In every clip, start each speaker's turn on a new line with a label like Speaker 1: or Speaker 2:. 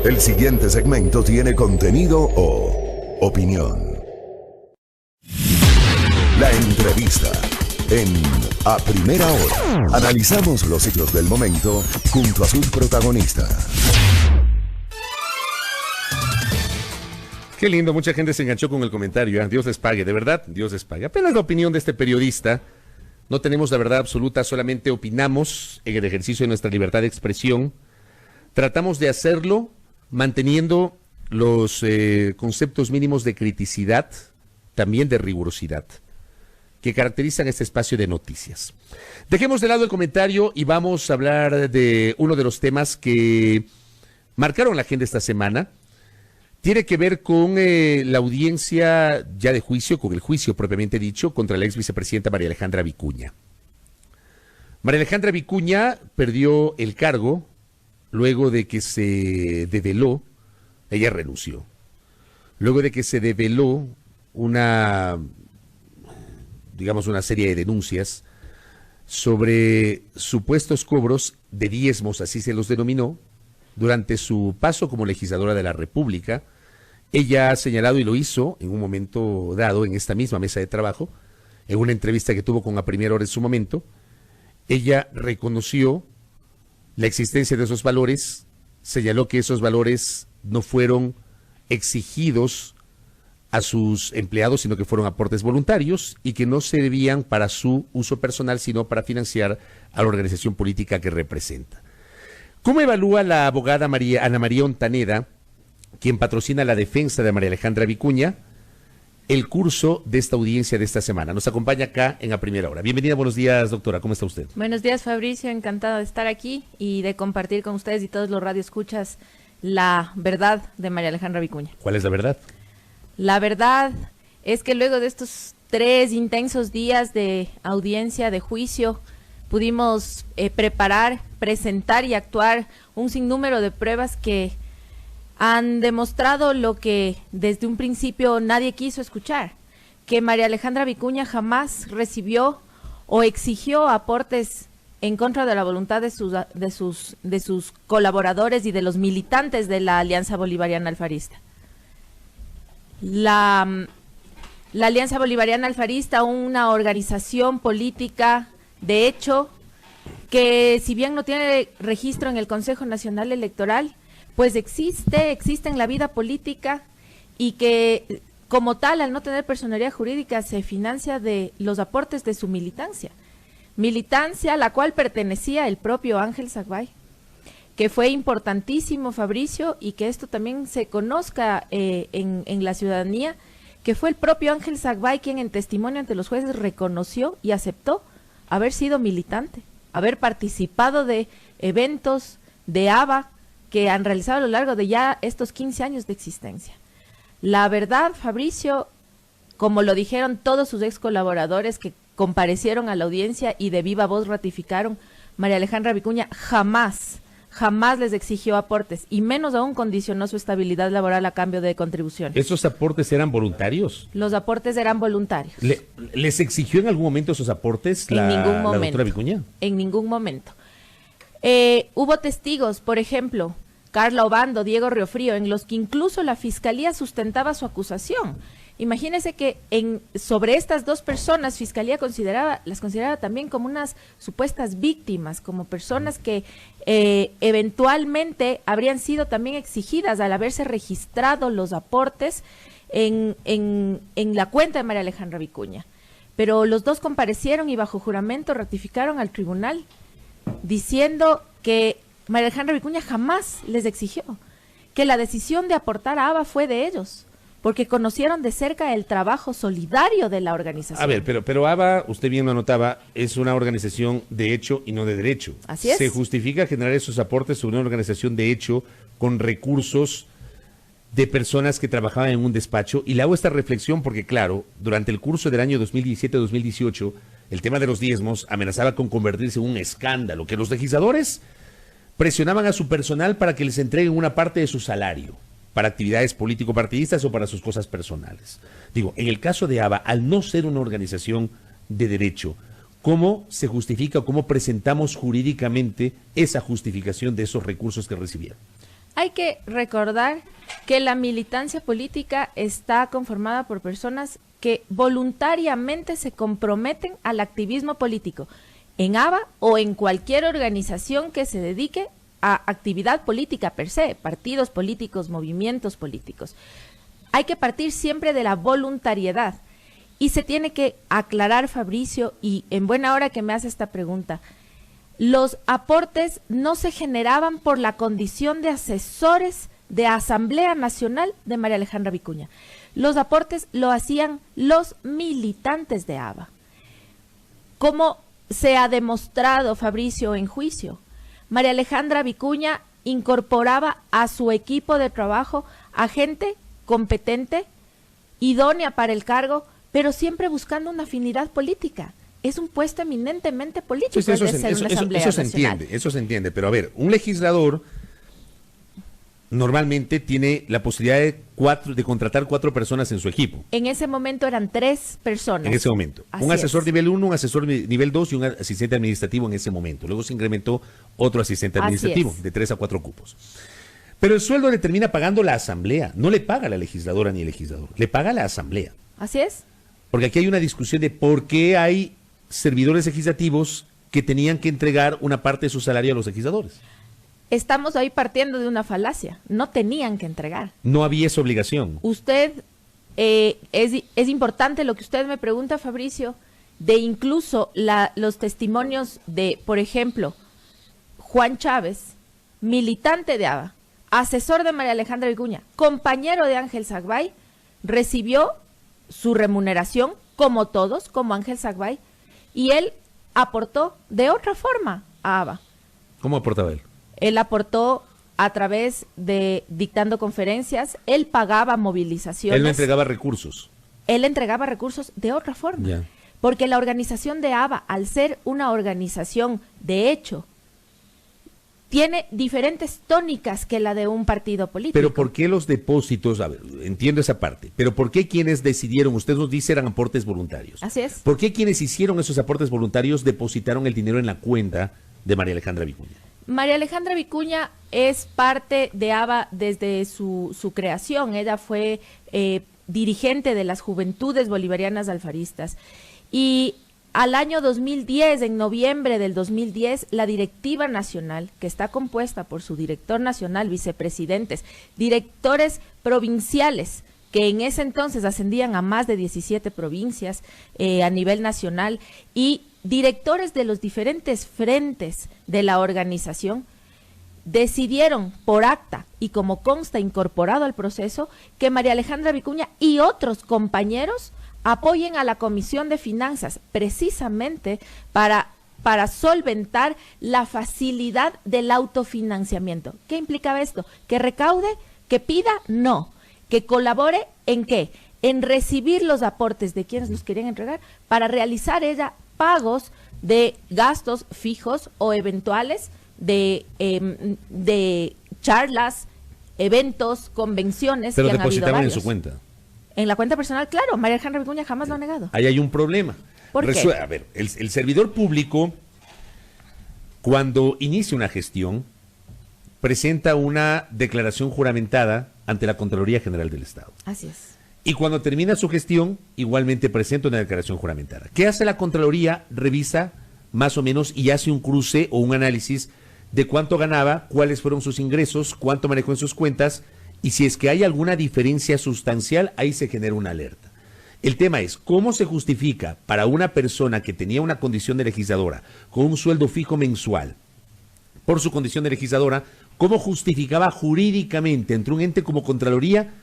Speaker 1: El siguiente segmento tiene contenido o opinión. La entrevista en A Primera Hora. Analizamos los hechos del momento junto a sus protagonistas.
Speaker 2: Qué lindo, mucha gente se enganchó con el comentario. Dios les pague, de verdad, Dios les pague. Apenas la opinión de este periodista. No tenemos la verdad absoluta, solamente opinamos en el ejercicio de nuestra libertad de expresión. Tratamos de hacerlo manteniendo los conceptos mínimos de criticidad, también de rigurosidad, que caracterizan este espacio de noticias. Dejemos de lado el comentario y vamos a hablar de uno de los temas que marcaron la agenda esta semana. Tiene que ver con la audiencia ya de juicio, con el juicio propiamente dicho, contra la ex vicepresidenta María Alejandra Vicuña. María Alejandra Vicuña perdió el cargo luego de que se develó, ella renunció, luego de que se develó una serie de denuncias sobre supuestos cobros de diezmos, así se los denominó, durante su paso como legisladora de la República. Ella ha señalado, y lo hizo en un momento dado en esta misma mesa de trabajo, en una entrevista que tuvo con A Primera Hora en su momento, ella reconoció la existencia de esos valores, señaló que esos valores no fueron exigidos a sus empleados, sino que fueron aportes voluntarios y que no servían para su uso personal, sino para financiar a la organización política que representa. ¿Cómo evalúa la abogada Ana María Ontaneda, quien patrocina la defensa de María Alejandra Vicuña, el curso de esta audiencia de esta semana? Nos acompaña acá en A Primera Hora. Bienvenida, buenos días, doctora. ¿Cómo está usted?
Speaker 3: Buenos días, Fabricio. Encantada de estar aquí y de compartir con ustedes y todos los radioescuchas la verdad de María Alejandra Vicuña.
Speaker 2: ¿Cuál es la verdad?
Speaker 3: La verdad es que luego de estos 3 intensos días de audiencia, de juicio, pudimos preparar, presentar y actuar un sinnúmero de pruebas que han demostrado lo que desde un principio nadie quiso escuchar, que María Alejandra Vicuña jamás recibió o exigió aportes en contra de la voluntad de sus colaboradores y de los militantes de la Alianza Bolivariana Alfarista. La Alianza Bolivariana Alfarista, una organización política de hecho, que si bien no tiene registro en el Consejo Nacional Electoral, pues existe en la vida política y que como tal, al no tener personería jurídica, se financia de los aportes de su militancia. Militancia a la cual pertenecía el propio Ángel Sagbay, que fue importantísimo, Fabricio, y que esto también se conozca en la ciudadanía, que fue el propio Ángel Sagbay quien en testimonio ante los jueces reconoció y aceptó haber sido militante, haber participado de eventos de ABA que han realizado a lo largo de ya estos 15 años de existencia. La verdad, Fabricio, como lo dijeron todos sus ex colaboradores que comparecieron a la audiencia y de viva voz ratificaron, María Alejandra Vicuña jamás les exigió aportes y menos aún condicionó su estabilidad laboral a cambio de contribuciones.
Speaker 2: ¿Esos aportes eran voluntarios?
Speaker 3: Los aportes eran voluntarios.
Speaker 2: ¿Les exigió en algún momento esos aportes la doctora Vicuña?
Speaker 3: En ningún momento. Hubo testigos, por ejemplo, Carla Obando, Diego Riofrío, en los que incluso la Fiscalía sustentaba su acusación. Imagínese que sobre estas 2 personas, Fiscalía las consideraba también como unas supuestas víctimas, como personas que eventualmente habrían sido también exigidas al haberse registrado los aportes en la cuenta de María Alejandra Vicuña. Pero los 2 comparecieron y bajo juramento ratificaron al tribunal diciendo que María Alejandra Vicuña jamás les exigió, que la decisión de aportar a ABA fue de ellos, porque conocieron de cerca el trabajo solidario de la organización.
Speaker 2: A ver, pero ABA, usted bien lo anotaba, es una organización de hecho y no de derecho.
Speaker 3: Así es.
Speaker 2: ¿Se justifica generar esos aportes sobre una organización de hecho con recursos de personas que trabajaban en un despacho? Y le hago esta reflexión porque, claro, durante el curso del año 2017-2018, el tema de los diezmos amenazaba con convertirse en un escándalo, que los legisladores presionaban a su personal para que les entreguen una parte de su salario para actividades político-partidistas o para sus cosas personales. Digo, en el caso de ABA, al no ser una organización de derecho, ¿cómo se justifica o cómo presentamos jurídicamente esa justificación de esos recursos que recibieron?
Speaker 3: hay que recordar que la militancia política está conformada por personas que voluntariamente se comprometen al activismo político en ABA o en cualquier organización que se dedique a actividad política per se, partidos políticos, movimientos políticos. Hay que partir siempre de la voluntariedad y se tiene que aclarar, Fabricio, y en buena hora que me hace esta pregunta, los aportes no se generaban por la condición de asesores de Asamblea Nacional de María Alejandra Vicuña. Los aportes lo hacían los militantes de ABA. Como se ha demostrado, Fabricio, en juicio, María Alejandra Vicuña incorporaba a su equipo de trabajo a gente competente, idónea para el cargo, pero siempre buscando una afinidad política. Es un puesto eminentemente político,
Speaker 2: Pues eso,
Speaker 3: el de ser una Asamblea Nacional.
Speaker 2: Eso se entiende, pero a ver, un legislador normalmente tiene la posibilidad de contratar 4 personas en su equipo.
Speaker 3: En ese momento eran 3 personas.
Speaker 2: En ese momento.
Speaker 3: Así
Speaker 2: Un asesor
Speaker 3: es.
Speaker 2: nivel 1, un asesor nivel 2 y un asistente administrativo en ese momento. Luego se incrementó otro asistente
Speaker 3: Así
Speaker 2: administrativo
Speaker 3: es.
Speaker 2: de 3 a 4 cupos. Pero el sueldo le termina pagando la asamblea. No le paga la legisladora ni el legislador. Le paga la asamblea.
Speaker 3: Así es.
Speaker 2: Porque aquí hay una discusión de por qué hay servidores legislativos que tenían que entregar una parte de su salario a los legisladores.
Speaker 3: Estamos ahí partiendo de una falacia. No tenían que entregar.
Speaker 2: No había esa obligación.
Speaker 3: Usted, es importante lo que usted me pregunta, Fabricio, de incluso los testimonios de, por ejemplo, Juan Chávez, militante de ABA, asesor de María Alejandra Vicuña, compañero de Ángel Sagbay, recibió su remuneración como todos, como Ángel Sagbay, y él aportó de otra forma a ABA.
Speaker 2: ¿Cómo aportaba él?
Speaker 3: Él aportó a través de dictando conferencias, él pagaba movilizaciones.
Speaker 2: Él no entregaba recursos.
Speaker 3: Él entregaba recursos de otra forma.
Speaker 2: Ya.
Speaker 3: Porque la organización de ABA, al ser una organización de hecho, tiene diferentes tónicas que la de un partido político.
Speaker 2: Pero ¿por qué los depósitos? A ver, entiendo esa parte. Pero ¿por qué quienes decidieron, usted nos dice, eran aportes voluntarios?
Speaker 3: Así es.
Speaker 2: ¿Por qué quienes hicieron esos aportes voluntarios depositaron el dinero en la cuenta de María Alejandra Vicuña?
Speaker 3: María Alejandra Vicuña es parte de ABA desde su creación. Ella fue dirigente de las Juventudes Bolivarianas Alfaristas. Y al año 2010, en noviembre del 2010, la directiva nacional, que está compuesta por su director nacional, vicepresidentes, directores provinciales, que en ese entonces ascendían a más de 17 provincias a nivel nacional, y directores de los diferentes frentes de la organización, decidieron por acta y como consta incorporado al proceso que María Alejandra Vicuña y otros compañeros apoyen a la Comisión de Finanzas precisamente para solventar la facilidad del autofinanciamiento. ¿Qué implicaba esto? ¿Que recaude? ¿Que pida? No. ¿Que colabore en qué? En recibir los aportes de quienes los querían entregar para realizar ella pagos de gastos fijos o eventuales de charlas, eventos, convenciones.
Speaker 2: Pero
Speaker 3: que han habido
Speaker 2: depositaban en
Speaker 3: varios.
Speaker 2: su cuenta.
Speaker 3: En la cuenta personal, claro, María Alejandra Vicuña jamás lo ha negado.
Speaker 2: Ahí hay un problema.
Speaker 3: ¿Por qué?
Speaker 2: A ver, el servidor público, cuando inicia una gestión, presenta una declaración juramentada ante la Contraloría General del Estado.
Speaker 3: Así es.
Speaker 2: Y cuando termina su gestión, igualmente presenta una declaración juramentada. ¿Qué hace la Contraloría? Revisa más o menos y hace un cruce o un análisis de cuánto ganaba, cuáles fueron sus ingresos, cuánto manejó en sus cuentas, y si es que hay alguna diferencia sustancial, ahí se genera una alerta. El tema es, ¿cómo se justifica para una persona que tenía una condición de legisladora, con un sueldo fijo mensual, por su condición de legisladora, cómo justificaba jurídicamente entre un ente como Contraloría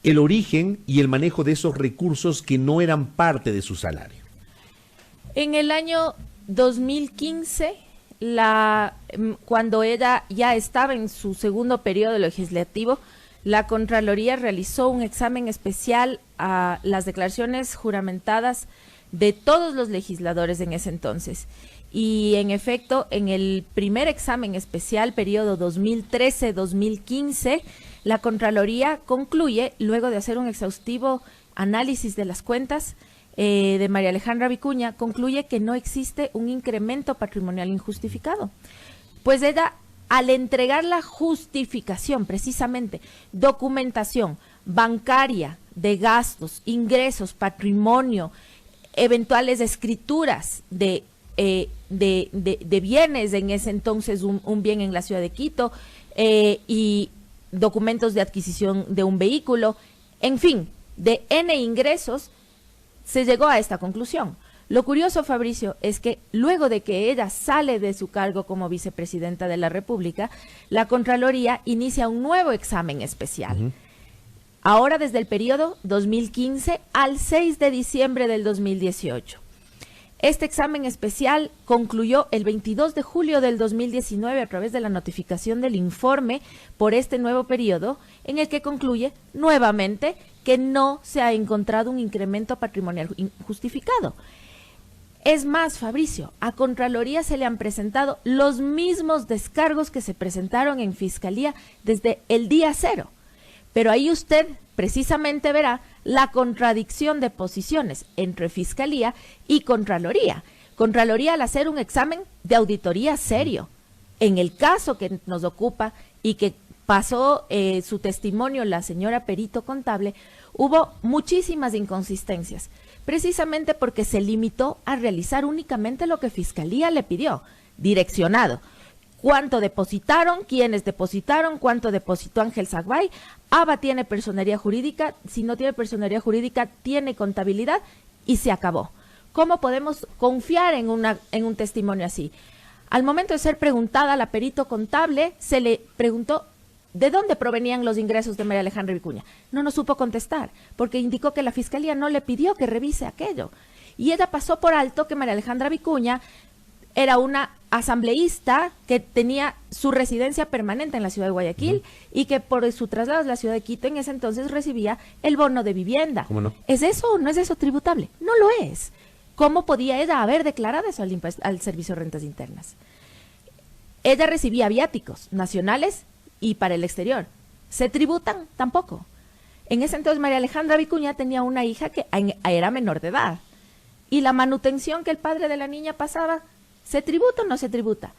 Speaker 2: el origen y el manejo de esos recursos que no eran parte de su salario?
Speaker 3: En el año 2015, cuando ella ya estaba en su segundo periodo legislativo, la Contraloría realizó un examen especial a las declaraciones juramentadas de todos los legisladores en ese entonces. Y en efecto, en el primer examen especial, periodo 2013-2015, la Contraloría concluye, luego de hacer un exhaustivo análisis de las cuentas de María Alejandra Vicuña, concluye que no existe un incremento patrimonial injustificado. Pues ella al entregar la justificación, precisamente, documentación bancaria de gastos, ingresos, patrimonio, eventuales escrituras de bienes, en ese entonces un bien en la ciudad de Quito, y documentos de adquisición de un vehículo, en fin, de N ingresos, se llegó a esta conclusión. Lo curioso, Fabricio, es que luego de que ella sale de su cargo como vicepresidenta de la República, la Contraloría inicia un nuevo examen especial. Ahora desde el periodo 2015 al 6 de diciembre del 2018. Este examen especial concluyó el 22 de julio del 2019 a través de la notificación del informe por este nuevo periodo, en el que concluye nuevamente que no se ha encontrado un incremento patrimonial injustificado. Es más, Fabricio, a Contraloría se le han presentado los mismos descargos que se presentaron en Fiscalía desde el día cero. Pero ahí usted precisamente verá la contradicción de posiciones entre Fiscalía y Contraloría. Contraloría, al hacer un examen de auditoría serio, en el caso que nos ocupa y que pasó su testimonio la señora perito contable, hubo muchísimas inconsistencias, precisamente porque se limitó a realizar únicamente lo que Fiscalía le pidió, direccionado. ¿Cuánto depositaron? ¿Quiénes depositaron? ¿Cuánto depositó Ángel Zaguay? ABA tiene personería jurídica, si no tiene personería jurídica, tiene contabilidad y se acabó. ¿Cómo podemos confiar en un testimonio así? Al momento de ser preguntada a la perito contable, se le preguntó ¿de dónde provenían los ingresos de María Alejandra Vicuña? No nos supo contestar, porque indicó que la Fiscalía no le pidió que revise aquello. Y ella pasó por alto que María Alejandra Vicuña era una asambleísta que tenía su residencia permanente en la ciudad de Guayaquil y que por su traslado a la ciudad de Quito en ese entonces recibía el bono de vivienda.
Speaker 2: ¿Cómo no?
Speaker 3: ¿Es eso o no es eso tributable? No lo es. ¿Cómo podía ella haber declarado eso al Servicio de Rentas Internas? Ella recibía viáticos nacionales y para el exterior. ¿Se tributan? Tampoco. En ese entonces María Alejandra Vicuña tenía una hija que era menor de edad. Y la manutención que el padre de la niña pasaba, ¿se tributa o no se tributa?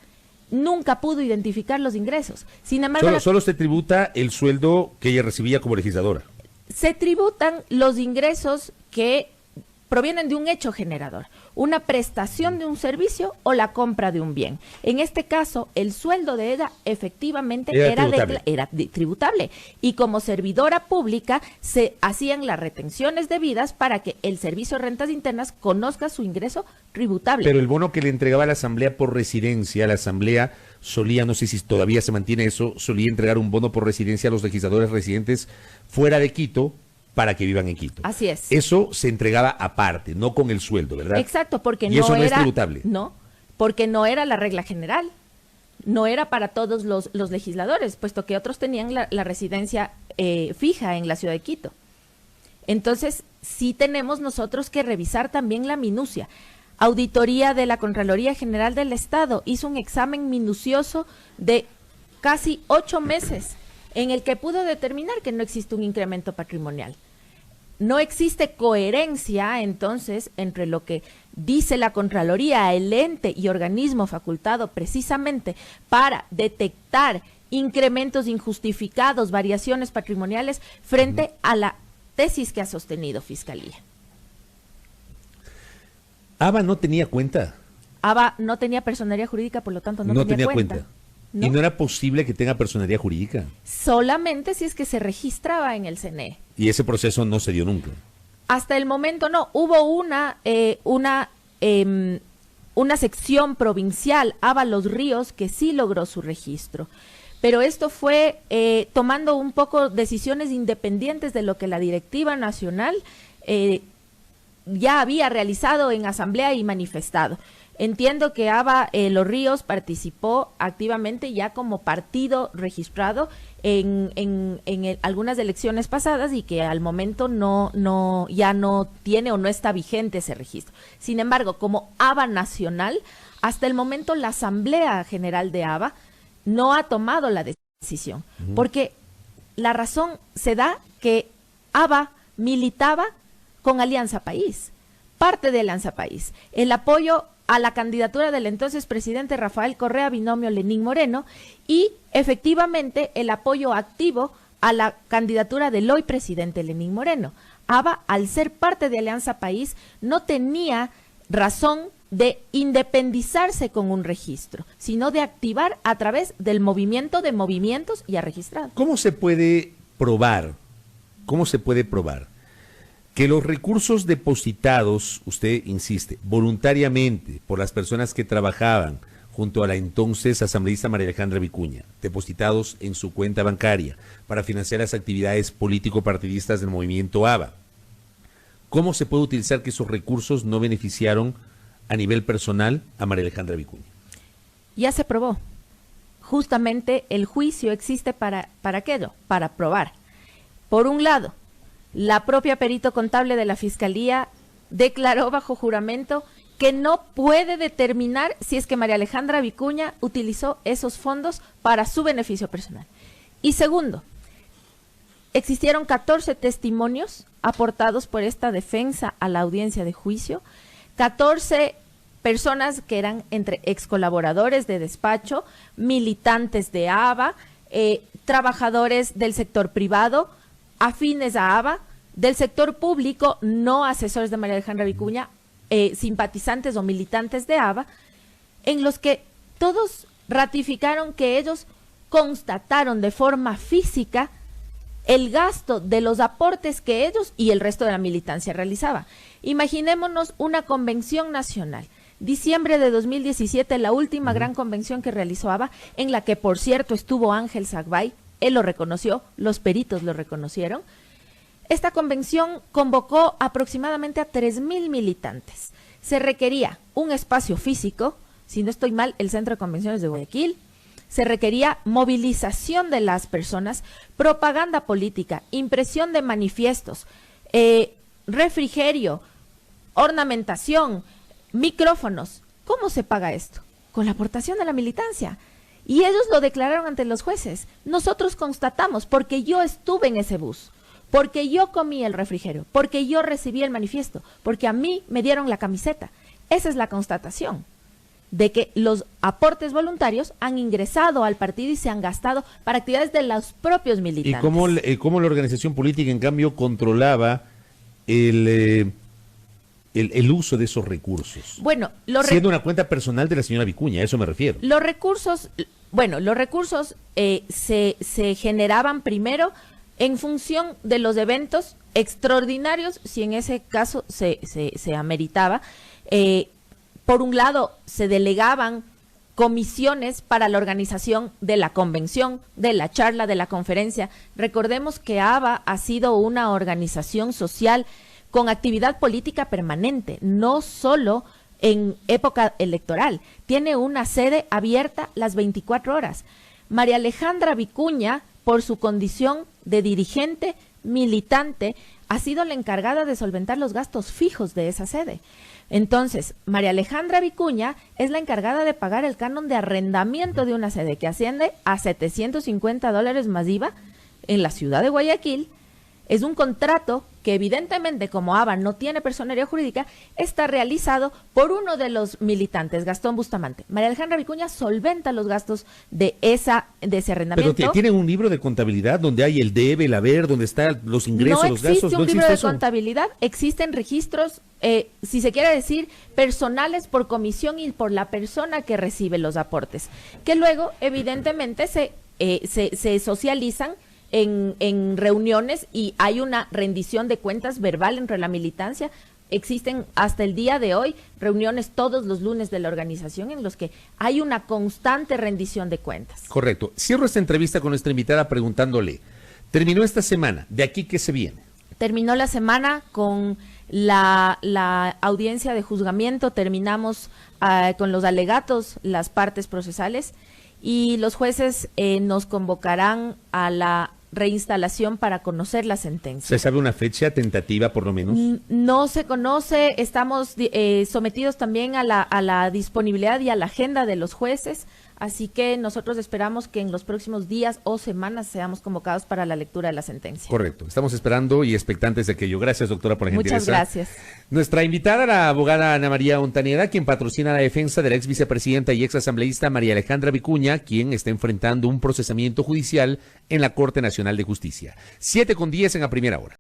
Speaker 3: Nunca pudo identificar los ingresos. Sin embargo,
Speaker 2: solo se tributa el sueldo que ella recibía como legisladora.
Speaker 3: Se tributan los ingresos que provienen de un hecho generador, una prestación de un servicio o la compra de un bien. En este caso, el sueldo de ella efectivamente era tributable y como servidora pública se hacían las retenciones debidas para que el Servicio de Rentas Internas conozca su ingreso tributable.
Speaker 2: Pero el bono que le entregaba a la Asamblea por residencia, la Asamblea solía, no sé si todavía se mantiene eso, solía entregar un bono por residencia a los legisladores residentes fuera de Quito, para que vivan en Quito.
Speaker 3: Así es.
Speaker 2: Eso se entregaba aparte, no con el sueldo, ¿verdad?
Speaker 3: Exacto, porque
Speaker 2: y eso no es tributable.
Speaker 3: No, porque no era la regla general, no era para todos los legisladores, puesto que otros tenían la residencia fija en la ciudad de Quito. Entonces, sí tenemos nosotros que revisar también la minucia. Auditoría de la Contraloría General del Estado hizo un examen minucioso de casi 8 meses en el que pudo determinar que no existe un incremento patrimonial. No existe coherencia, entonces, entre lo que dice la Contraloría, el ente y organismo facultado precisamente para detectar incrementos injustificados, variaciones patrimoniales, frente a la tesis que ha sostenido Fiscalía.
Speaker 2: ABA no tenía cuenta.
Speaker 3: ABA no tenía personería jurídica, por lo tanto no tenía cuenta.
Speaker 2: ¿No? Y no era posible que tenga personería jurídica.
Speaker 3: Solamente si es que se registraba en el CNE.
Speaker 2: Y ese proceso no se dio nunca.
Speaker 3: Hasta el momento no. Hubo una sección provincial, Ábalos Ríos, que sí logró su registro. Pero esto fue tomando un poco decisiones independientes de lo que la directiva nacional ya había realizado en asamblea y manifestado. Entiendo que ABA Los Ríos participó activamente ya como partido registrado en algunas elecciones pasadas y que al momento ya no tiene o no está vigente ese registro. Sin embargo, como ABA nacional, hasta el momento la Asamblea General de ABA no ha tomado la decisión, porque la razón se da que ABA militaba con Alianza País, parte de Alianza País. El apoyo a la candidatura del entonces presidente Rafael Correa, binomio Lenín Moreno, y efectivamente el apoyo activo a la candidatura del hoy presidente Lenín Moreno. ABA, al ser parte de Alianza País, no tenía razón de independizarse con un registro, sino de activar a través del movimiento de movimientos ya registrados.
Speaker 2: ¿Cómo se puede probar? ¿Cómo se puede probar que los recursos depositados, usted insiste, voluntariamente por las personas que trabajaban junto a la entonces asambleísta María Alejandra Vicuña, depositados en su cuenta bancaria para financiar las actividades político-partidistas del movimiento ABA, cómo se puede utilizar que esos recursos no beneficiaron a nivel personal a María Alejandra Vicuña?
Speaker 3: Ya se probó. Justamente el juicio existe para aquello, para probar. Por un lado, la propia perito contable de la Fiscalía declaró bajo juramento que no puede determinar si es que María Alejandra Vicuña utilizó esos fondos para su beneficio personal. Y segundo, existieron 14 testimonios aportados por esta defensa a la audiencia de juicio, 14 personas que eran entre ex colaboradores de despacho, militantes de ABA, trabajadores del sector privado, afines a ABA, del sector público, no asesores de María Alejandra Vicuña, simpatizantes o militantes de ABA, en los que todos ratificaron que ellos constataron de forma física el gasto de los aportes que ellos y el resto de la militancia realizaba. Imaginémonos una convención nacional, diciembre de 2017, la última gran convención que realizó ABA, en la que por cierto estuvo Ángel Sagbay, él lo reconoció, los peritos lo reconocieron. Esta convención convocó aproximadamente a 3,000 militantes. Se requería un espacio físico, si no estoy mal, el Centro de Convenciones de Guayaquil. Se requería movilización de las personas, propaganda política, impresión de manifiestos, refrigerio, ornamentación, micrófonos. ¿Cómo se paga esto? Con la aportación de la militancia. Y ellos lo declararon ante los jueces. Nosotros constatamos, porque yo estuve en ese bus, porque yo comí el refrigerio, porque yo recibí el manifiesto, porque a mí me dieron la camiseta. Esa es la constatación de que los aportes voluntarios han ingresado al partido y se han gastado para actividades de los propios militantes.
Speaker 2: ¿Y cómo la organización política, en cambio, controlaba el uso de esos recursos?
Speaker 3: Bueno,
Speaker 2: siendo una cuenta personal de la señora Vicuña, a eso me refiero.
Speaker 3: Los recursos se generaban primero en función de los eventos extraordinarios, si en ese caso se ameritaba. Por un lado, se delegaban comisiones para la organización de la convención, de la charla, de la conferencia. Recordemos que ABA ha sido una organización social con actividad política permanente, no solo en época electoral. Tiene una sede abierta las 24 horas. María Alejandra Vicuña, por su condición de dirigente militante, ha sido la encargada de solventar los gastos fijos de esa sede. Entonces, María Alejandra Vicuña es la encargada de pagar el canon de arrendamiento de una sede que asciende a $750 más IVA en la ciudad de Guayaquil. Es un contrato que evidentemente, como ABA no tiene personería jurídica, está realizado por uno de los militantes, Gastón Bustamante. María Alejandra Vicuña solventa los gastos de ese arrendamiento.
Speaker 2: Pero tienen un libro de contabilidad donde hay el debe, el haber, donde están los ingresos, los gastos.
Speaker 3: No existe un libro de contabilidad, existen registros, si se quiere decir, personales por comisión y por la persona que recibe los aportes, que luego evidentemente se socializan en reuniones y hay una rendición de cuentas verbal entre la militancia. Existen hasta el día de hoy reuniones todos los lunes de la organización en los que hay una constante rendición de cuentas.
Speaker 2: Correcto. Cierro esta entrevista con nuestra invitada preguntándole, terminó esta semana, ¿de aquí qué se viene?
Speaker 3: Terminó la semana con la audiencia de juzgamiento, terminamos con los alegatos, las partes procesales, y los jueces nos convocarán a la reinstalación para conocer la sentencia.
Speaker 2: ¿Se sabe una fecha tentativa por lo menos?
Speaker 3: No se conoce, estamos sometidos también a la disponibilidad y a la agenda de los jueces. Así que nosotros esperamos que en los próximos días o semanas seamos convocados para la lectura de la sentencia.
Speaker 2: Correcto, estamos esperando y expectantes de aquello. Gracias, doctora, por la gentileza.
Speaker 3: Muchas gracias.
Speaker 2: Nuestra invitada, la abogada Ana María Ontaneda, quien patrocina la defensa de la ex vicepresidenta y ex asambleísta María Alejandra Vicuña, quien está enfrentando un procesamiento judicial en la Corte Nacional de Justicia. 7:10 en A Primera Hora.